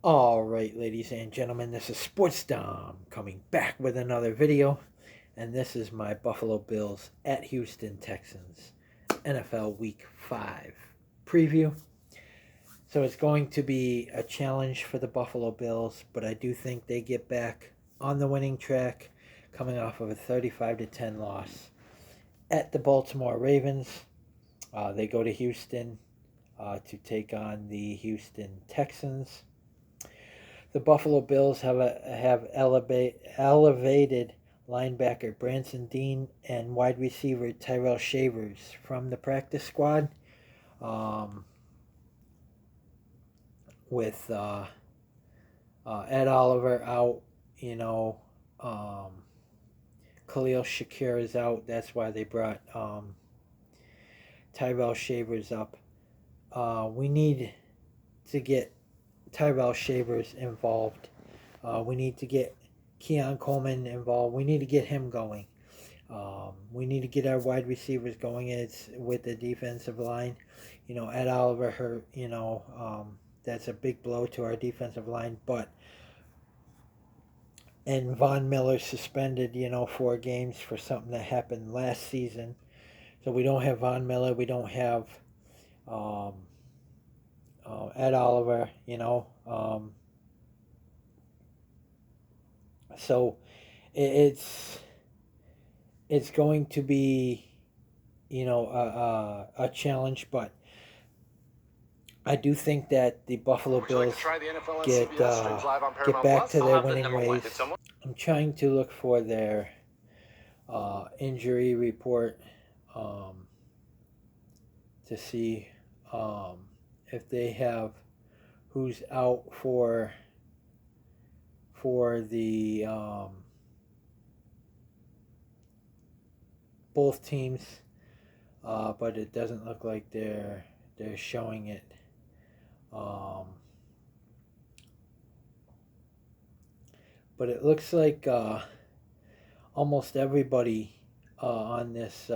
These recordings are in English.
All right, ladies and gentlemen, this is Sports Dom coming back with another video, and this is my Buffalo Bills at Houston Texans NFL Week 5 preview. So it's going to be a challenge for the Buffalo Bills, but I do think they get back on the winning track coming off of a 35-10 loss at the Baltimore Ravens. They go to Houston to take on the Houston Texans. The Buffalo Bills have elevated linebacker Branson Dean and wide receiver Tyrell Shavers from the practice squad, um, with Ed Oliver out. You know, um, Khalil Shakir is out. That's why they brought Tyrell Shavers up. We need to get Tyrell Shavers involved. We need to get Keon Coleman involved. We need to get him going. We need to get our wide receivers going. It's with the defensive line. Ed Oliver hurt. That's a big blow to our defensive line. And Von Miller suspended, 4 games for something that happened last season. So we don't have Von Miller. We don't have um, Ed Oliver. So it's going to be a challenge, but I do think that the Buffalo Bills get back to their winning ways. I'm trying to look for their injury report, to see if they have who's out for the both teams, but it doesn't look like they're showing it. But it looks like almost everybody on this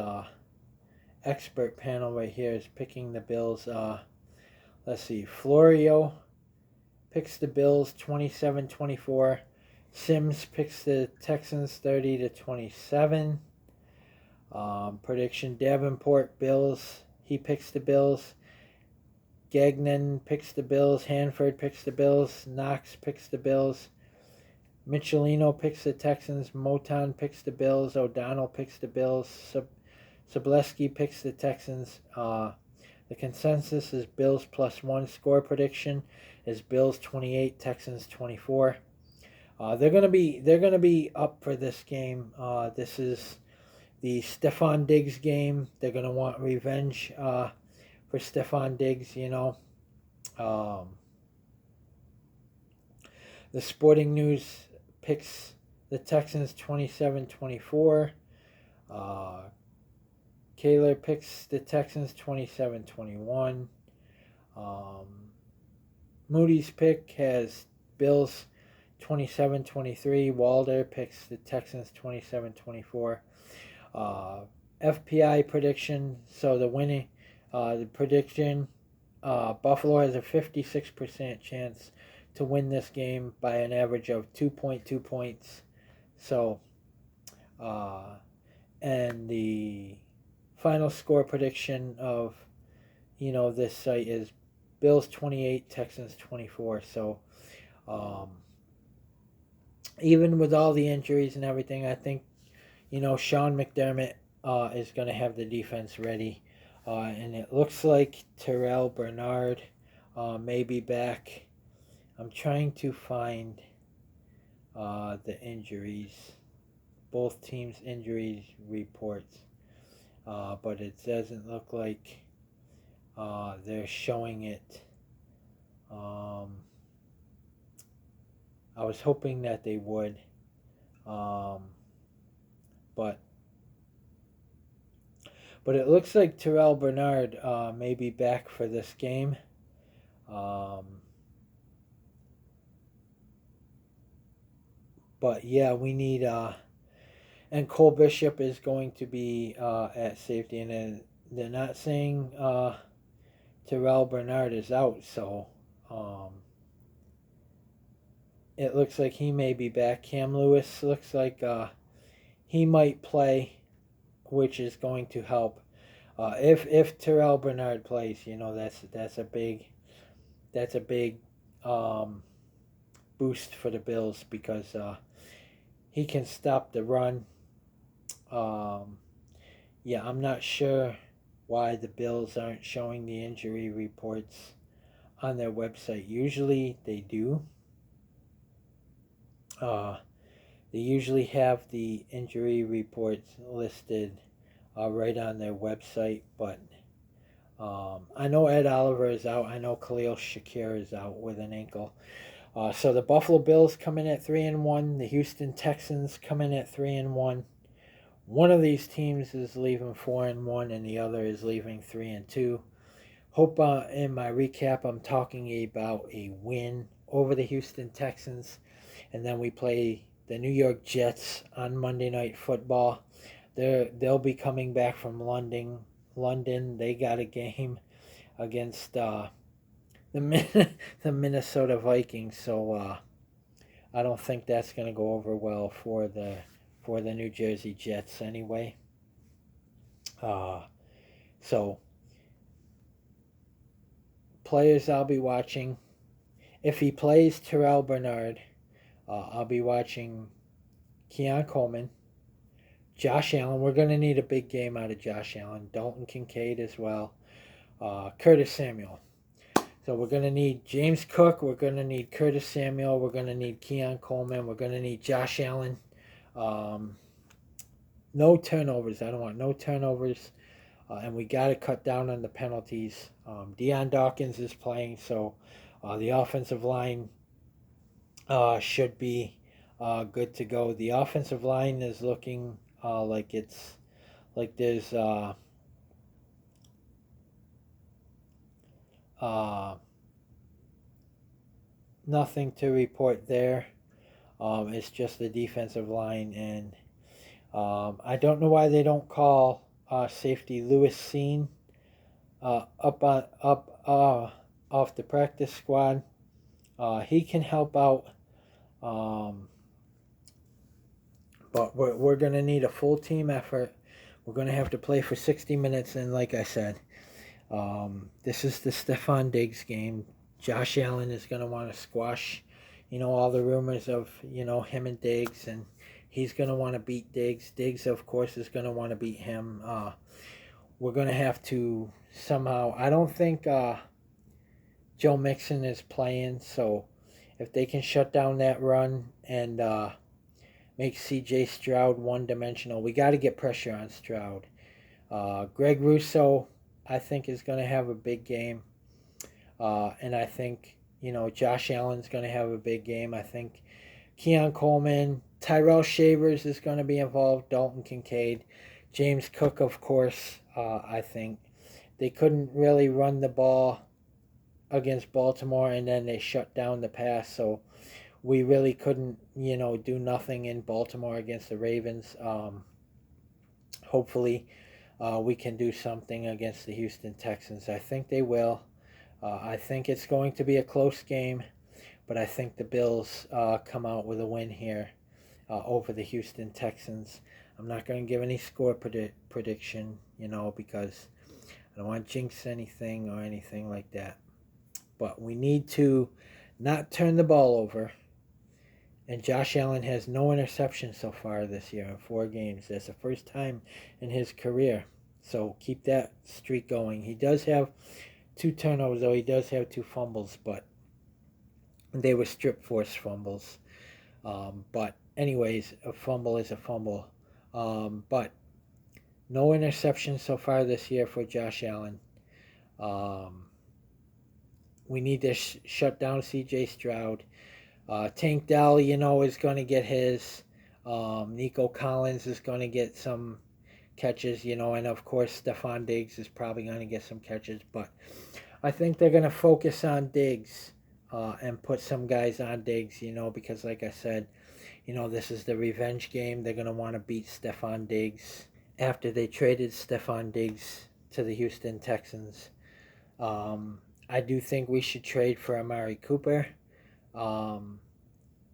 expert panel right here is picking the Bills. Let's see. Florio picks the Bills 27-24. Sims picks the Texans 30-27. Prediction Davenport Bills. He picks the Bills. Gagnon picks the Bills. Hanford picks the Bills. Knox picks the Bills. Michelino picks the Texans. Motown picks the Bills. O'Donnell picks the Bills. Sobleski picks the Texans. The consensus is Bills +1. Score prediction is Bills 28, Texans 24. They're gonna be up for this game. This is the Stefon Diggs game. They're gonna want revenge for Stefon Diggs. The Sporting News picks the Texans 27-24. Kaler picks the Texans 27-21. Moody's pick has Bills 27-23. Walder picks the Texans 27-24. FPI prediction. So the prediction, Buffalo has a 56% chance to win this game by an average of 2.2 points. So, and the final score prediction of this site is Bills 28, Texans 24. So even with all the injuries and everything, I think Sean McDermott is going to have the defense ready, and it looks like Terrell Bernard may be back. I'm trying to find the injuries, both teams' injuries reports, but it doesn't look like they're showing it. I was hoping that they would, but it looks like Terrell Bernard may be back for this game. But yeah, we need and Cole Bishop is going to be at safety, and then they're not saying Terrell Bernard is out, so it looks like he may be back. Cam Lewis looks like he might play, which is going to help. If Terrell Bernard plays, that's a big um, boost for the Bills because he can stop the run. Um, yeah, I'm not sure why the Bills aren't showing the injury reports on their website. Usually they do. Uh, they usually have the injury reports listed right on their website, but I know Ed Oliver is out. I know Khalil Shakir is out with an ankle. So the Buffalo Bills come in at 3-1. The Houston Texans come in at 3-1. One of these teams is leaving 4-1, and the other is leaving 3-2. Hope in my recap I'm talking about a win over the Houston Texans, and then we play the New York Jets on Monday Night Football. They'll be coming back from London. They got a game against the the Minnesota Vikings, so I don't think that's going to go over well for the New Jersey Jets anyway. So players I'll be watching. If he plays Terrell Bernard, I'll be watching Keon Coleman, Josh Allen. We're going to need a big game out of Josh Allen. Dalton Kincaid as well. Curtis Samuel. So we're going to need James Cook. We're going to need Curtis Samuel. We're going to need Keon Coleman. We're going to need Josh Allen. No turnovers. I don't want no turnovers. And we got to cut down on the penalties. Deion Dawkins is playing, so the offensive line should be good to go. The offensive line is looking like there's nothing to report there. It's just the defensive line, and I don't know why they don't call safety Lewis Seen up off the practice squad. He can help out, but we're going to need a full team effort. We're going to have to play for 60 minutes, and like I said, this is the Stefon Diggs game. Josh Allen is going to want to squash, all the rumors of, him and Diggs, and he's going to want to beat Diggs. Diggs, of course, is going to want to beat him. We're going to have to somehow, I don't think Joe Mixon is playing, so if they can shut down that run and make C.J. Stroud one-dimensional, we got to get pressure on Stroud. Greg Rousseau, I think, is going to have a big game. And I think, Josh Allen's going to have a big game. I think Keon Coleman, Tyrell Shavers is going to be involved, Dalton Kincaid, James Cook, of course. I think they couldn't really run the ball against Baltimore, and then they shut down the pass, so we really couldn't, do nothing in Baltimore against the Ravens. Hopefully, we can do something against the Houston Texans. I think they will. I think it's going to be a close game, but I think the Bills come out with a win here over the Houston Texans. I'm not going to give any score prediction, because I don't want to jinx anything or anything like that. But we need to not turn the ball over. And Josh Allen has no interceptions so far this year in 4 games. That's the first time in his career. So keep that streak going. He does have 2 turnovers, though. He does have 2 fumbles, but they were strip force fumbles. But anyways, a fumble is a fumble. But no interceptions so far this year for Josh Allen. We need to shut down C.J. Stroud. Tank Dell, is going to get his. Nico Collins is going to get some catches, and of course Stefon Diggs is probably going to get some catches. But I think they're going to focus on Diggs and put some guys on Diggs, because like I said, this is the revenge game. They're going to want to beat Stefon Diggs after they traded Stefon Diggs to the Houston Texans. I do think we should trade for Amari Cooper.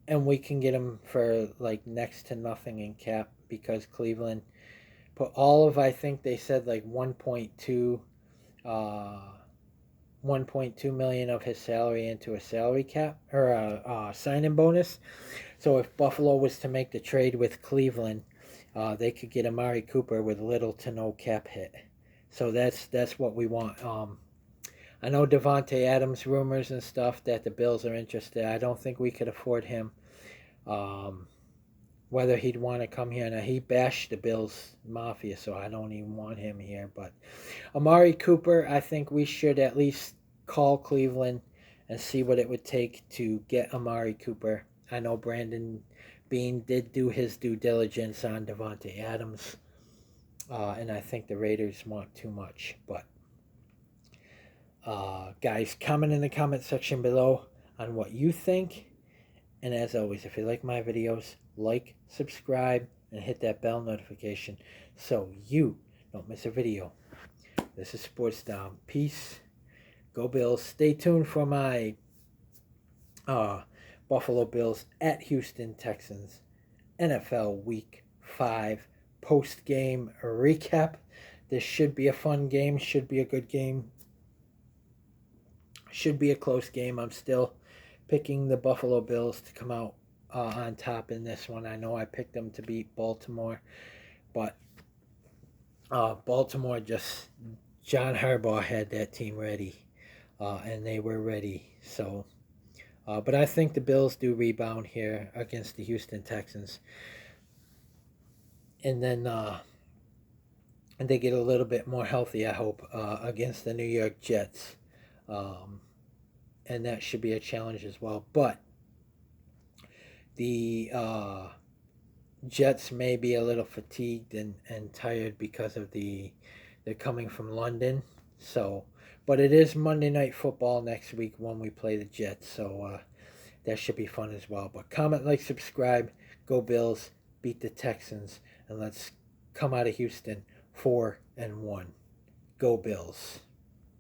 and we can get him for like next to nothing in cap because Cleveland put all of, I think they said like 1.2 1.2 million of his salary into a salary cap or a signing bonus. So if Buffalo was to make the trade with Cleveland, they could get Amari Cooper with little to no cap hit. So that's what we want. I know Devontae Adams rumors and stuff that the Bills are interested. I don't think we could afford him. Um, Whether he'd want to come here, now he bashed the Bills Mafia, so I don't even want him here. But Amari Cooper, I think we should at least call Cleveland and see what it would take to get Amari Cooper. I know Brandon Beane did do his due diligence on Devontae Adams, and I think the Raiders want too much. But guys, comment in the comment section below on what you think. And as always, if you like my videos, like, subscribe, and hit that bell notification so you don't miss a video. This is Sports Dom. Peace. Go Bills. Stay tuned for my Buffalo Bills at Houston Texans NFL Week 5 post-game recap. This should be a fun game. Should be a good game. Should be a close game. I'm still picking the Buffalo Bills to come out on top in this one. I know I picked them to beat Baltimore, but Baltimore just, John Harbaugh had that team ready, and they were ready. So, but I think the Bills do rebound here against the Houston Texans, and then and they get a little bit more healthy, I hope, against the New York Jets. And that should be a challenge as well. But the Jets may be a little fatigued and tired because of they're coming from London. So, but it is Monday Night Football next week when we play the Jets. So that should be fun as well. But comment, like, subscribe. Go Bills. Beat the Texans. And let's come out of Houston 4-1. Go Bills.